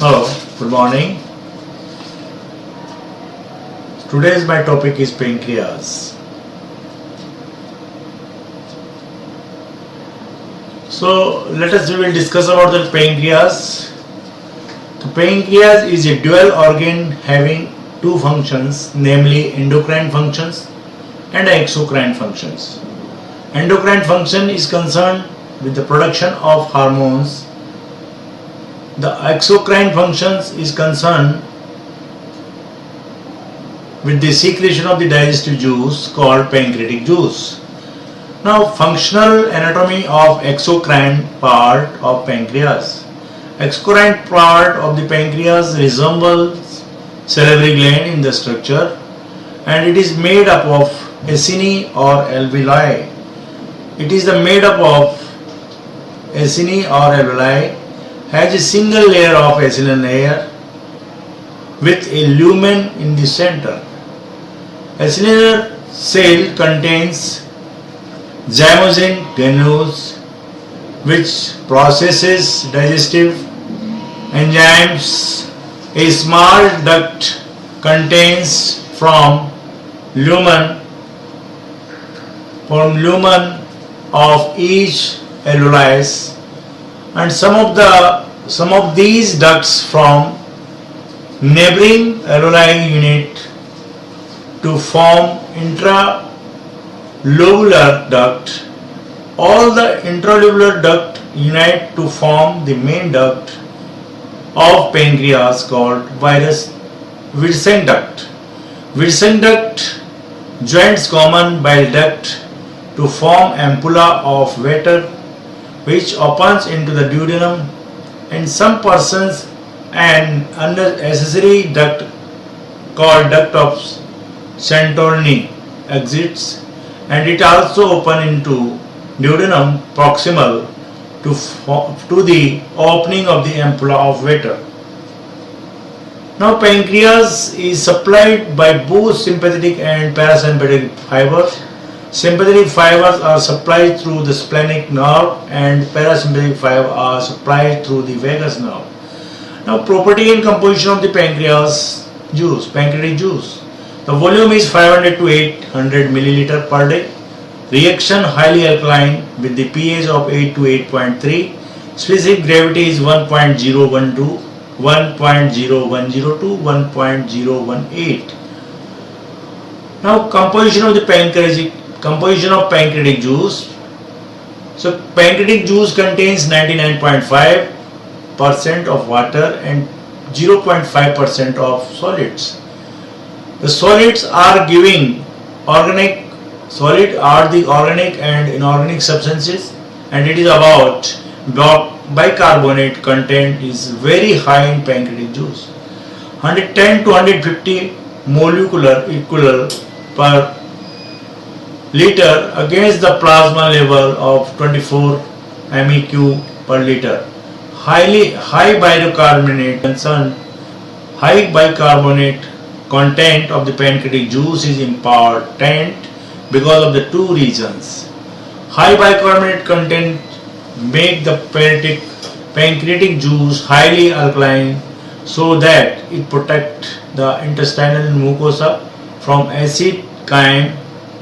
Hello, good morning. Today's my topic is pancreas. So we will discuss about the pancreas. The pancreas is a dual organ having two functions, namely endocrine functions and exocrine functions. Endocrine function is concerned with the production of hormones. The exocrine functions is concerned with the secretion of the digestive juice called pancreatic juice. Now, functional anatomy of exocrine part of pancreas. Exocrine part of the pancreas resembles salivary gland in the structure, and it is made up of acini or alveoli. It is made up of acini or alveoli, has a single layer of acinar layer with a lumen in the center. Acinar cell contains zymogen granules which processes digestive enzymes. A small duct contains from lumen of each alveolus, and some of these ducts from neighboring alveoli unit to form intralobular duct. All the intralobular duct unite to form the main duct of pancreas called Wirsing duct. Wirsing duct joins common bile duct to form ampulla of water which opens into the duodenum. In some persons an unnecessary duct called duct of Santorni exits, and it also opens into duodenum proximal to the opening of the ampulla of water. Now, pancreas is supplied by both sympathetic and parasympathetic fibers. Sympathetic fibers are supplied through the splenic nerve, and parasympathetic fibers are supplied through the vagus nerve. Now, property and composition of the pancreatic juice. The volume is 500 to 800 milliliter per day. Reaction highly alkaline with the pH of 8 to 8.3. Specific gravity is 1.012, 1.0102, 1.018. Now, composition of pancreatic juice. So, pancreatic juice contains 99.5% of water and 0.5% of solids. The solids are the organic and inorganic substances, and it is about bicarbonate content is very high in pancreatic juice. 110 to 150 molecular equivalent per liter against the plasma level of 24 MEq per liter. High bicarbonate content of the pancreatic juice is important because of the two reasons. High bicarbonate content make the pancreatic juice highly alkaline so that it protects the intestinal mucosa from acid chyme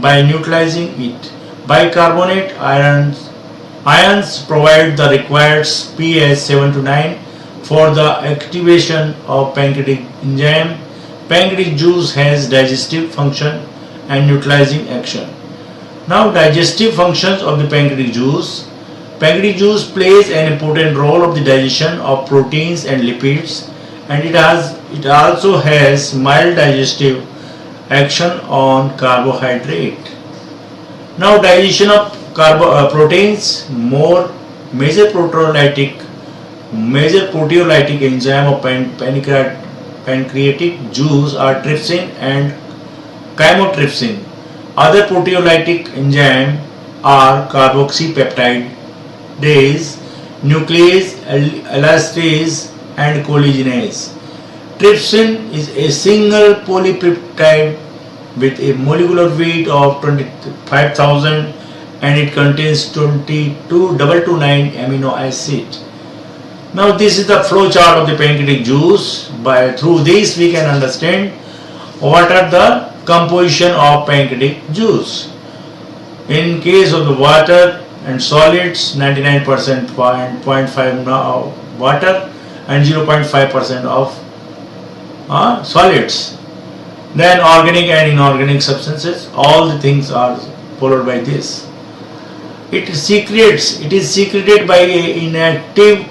by neutralizing it. Bicarbonate ions provide the required pH 7 to 9 for the activation of pancreatic enzyme. Pancreatic juice has digestive function and neutralizing action. Now, digestive functions of the pancreatic juice. Pancreatic juice plays an important role of the digestion of proteins and lipids, and it also has mild digestive action on carbohydrate. Now, digestion of proteins. Major proteolytic enzyme of pancreatic juice are trypsin and chymotrypsin. Other proteolytic enzymes are carboxypeptidase, nuclease, elastase, and collagenase. Trypsin is a single polypeptide with a molecular weight of 25,000 and it contains 229 amino acids. Now this is the flow chart of the pancreatic juice. Through this we can understand what are the composition of pancreatic juice. In case of the water and solids, 99% 0.5 water and 0.5% of solids. Then organic and inorganic substances, all the things are followed by this. It is secreted by an inactive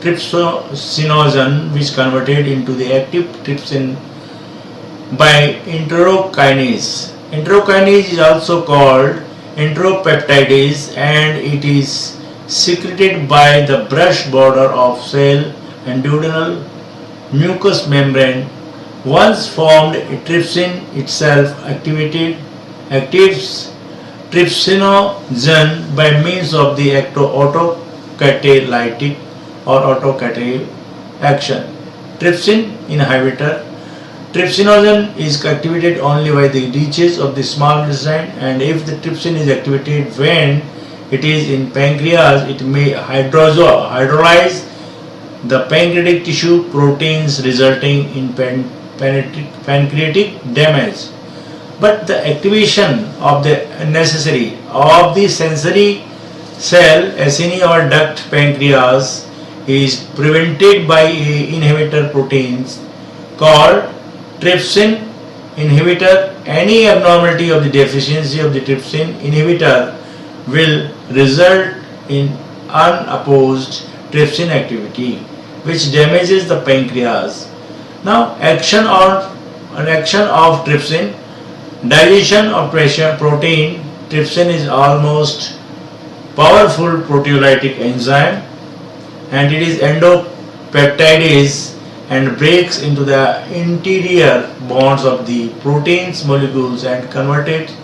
trypsinogen which converted into the active trypsin by enterokinase. Enterokinase is also called enteropeptidase, and it is secreted by the brush border of cell and duodenal mucous membrane. Once formed, trypsin itself activates trypsinogen by means of the autocatalytic or autocatalytic action. Trypsin inhibitor. Trypsinogen is activated only by the leaches of the small intestine, and if the trypsin is activated when it is in pancreas, it may hydrolyze the pancreatic tissue proteins, resulting in pancreatic damage. But the activation of the sensory cell acini or duct pancreas is prevented by inhibitor proteins called trypsin inhibitor. Any abnormality of the deficiency of the trypsin inhibitor will result in unopposed trypsin activity, which damages the pancreas. Now, action of trypsin. Digestion of protein. Trypsin is almost powerful proteolytic enzyme, and it is endopeptidase and breaks into the interior bonds of the proteins molecules and converts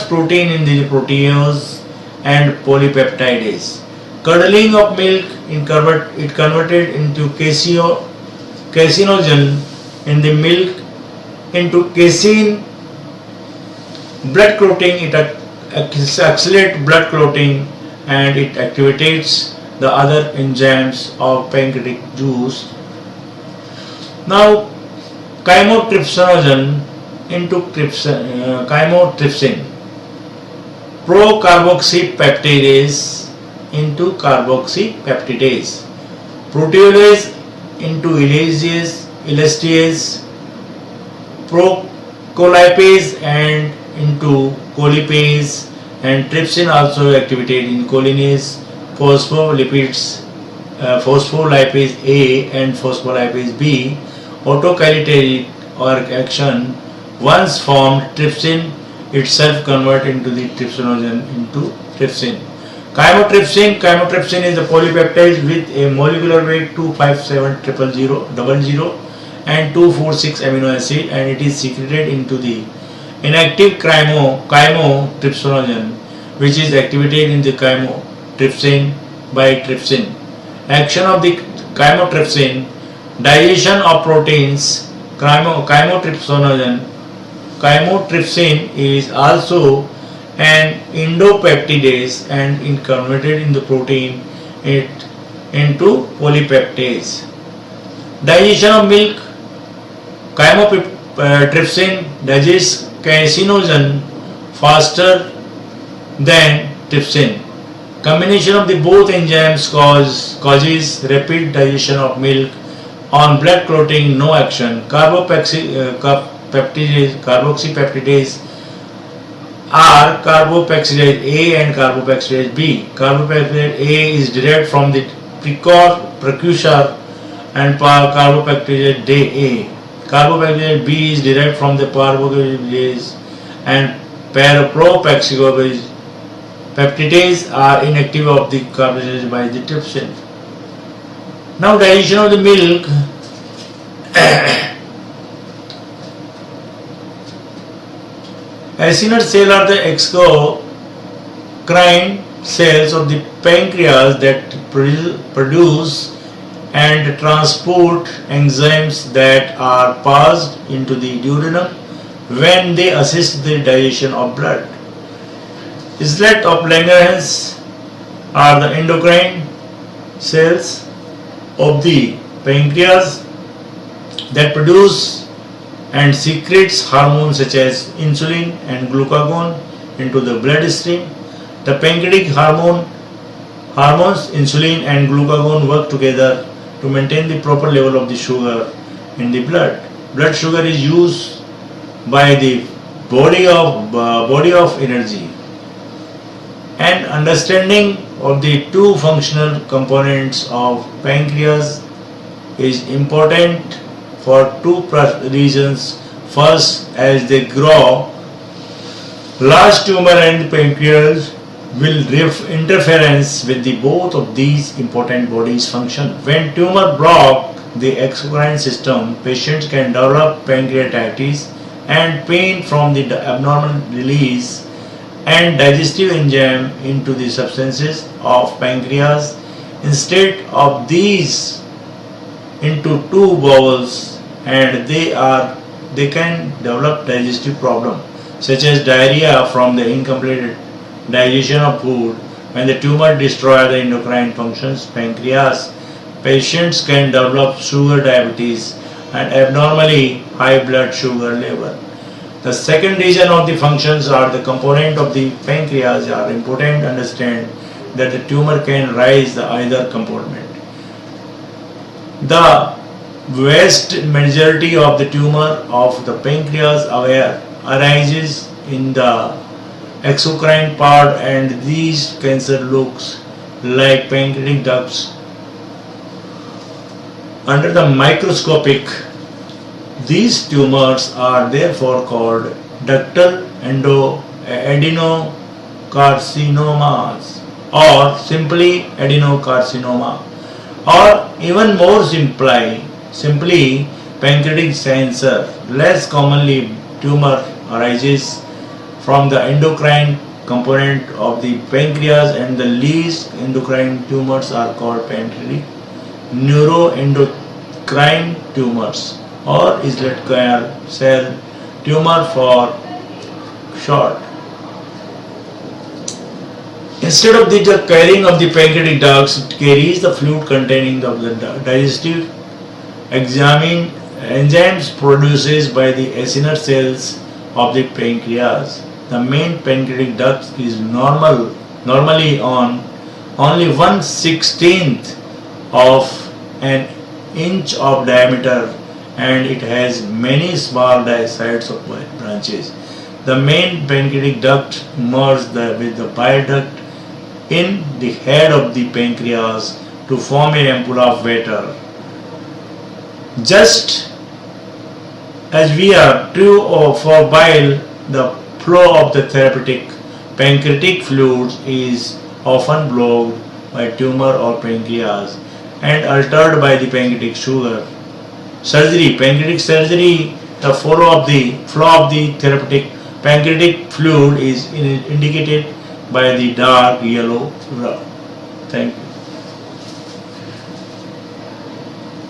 protein in the protease and polypeptidase. Curdling of milk it converted into caseinogen in the milk into casein. Blood clotting, it accelerates blood clotting, and it activates the other enzymes of pancreatic juice. Now, chymotrypsinogen into chymotrypsin. Procarboxypeptidase into carboxypeptidase. Proteolase into elastase. Procolipase and into colipase, and trypsin also activated in cholinase, phospholipase A and phospholipase B. Autocatalytic or action. Once formed, trypsin itself convert into the trypsinogen into trypsin. Chymotrypsin is a polypeptide with a molecular weight 2570000 and 246 amino acid, and it is secreted into the inactive chymotrypsinogen, which is activated in the chymotrypsin by trypsin. Action of the chymotrypsin. Digestion of proteins. Chymotrypsinogen. Chymotrypsin is also an endopeptidase and it converted in the protein into polypeptase. Digestion of milk. Chymotrypsin digests caseinogen faster than trypsin. Combination of the both enzymes causes rapid digestion of milk. On blood clotting, no action. Carboxypeptidase are carbopeptidase A and carbopeptidase B. Carbopeptidase A is derived from the precursor and carbopeptidase A. Carbopeptidase B is derived from the carbopeptidase and propeptidase are inactive of the carbopeptidase by the trypsin. Now, digestion of the milk. Acinar cells are the exocrine cells of the pancreas that produce and transport enzymes that are passed into the duodenum when they assist the digestion of blood. Islet of Langerhans are the endocrine cells of the pancreas that produce and secretes hormones such as insulin and glucagon into the bloodstream. The pancreatic hormones insulin and glucagon work together to maintain the proper level of the sugar in the blood. Blood sugar is used by the body of energy. And understanding of the two functional components of pancreas is important for two reasons. First, as they grow, large tumor and pancreas will interference with the both of these important bodies function. When tumor block the exocrine system, patients can develop pancreatitis and pain from the abnormal release and digestive enzyme into the substances of pancreas. Instead of these into two bowels, and they can develop digestive problem such as diarrhea from the incomplete digestion of food. When the tumor destroys the endocrine functions pancreas, patients can develop sugar diabetes and abnormally high blood sugar level. The second reason of the functions are the component of the pancreas are important to understand that the tumor can rise the either component. The vast majority of the tumor of the pancreas arises in the exocrine part, and these cancer looks like pancreatic ducts. Under the microscopic, these tumors are therefore called ductal adenocarcinomas or simply adenocarcinoma, or even more simply pancreatic cancer. Less commonly, tumor arises from the endocrine component of the pancreas, and the least endocrine tumors are called pancreatic neuroendocrine tumors, or islet cell tumor for short. Instead of the carrying of the pancreatic ducts, it carries the fluid containing the digestive enzymes produced by the acinar cells of the pancreas. The main pancreatic duct is normally on only 1/16 of an inch of diameter, and it has many small sides of branches. The main pancreatic duct merges with the bile duct in the head of the pancreas to form an ampulla of water. Just as we are true for bile, the flow of the therapeutic pancreatic fluids is often blocked by tumor or pancreas and altered by the pancreatic pancreatic surgery. The flow of the therapeutic pancreatic fluid is indicated by the dark yellow rub. Thank you.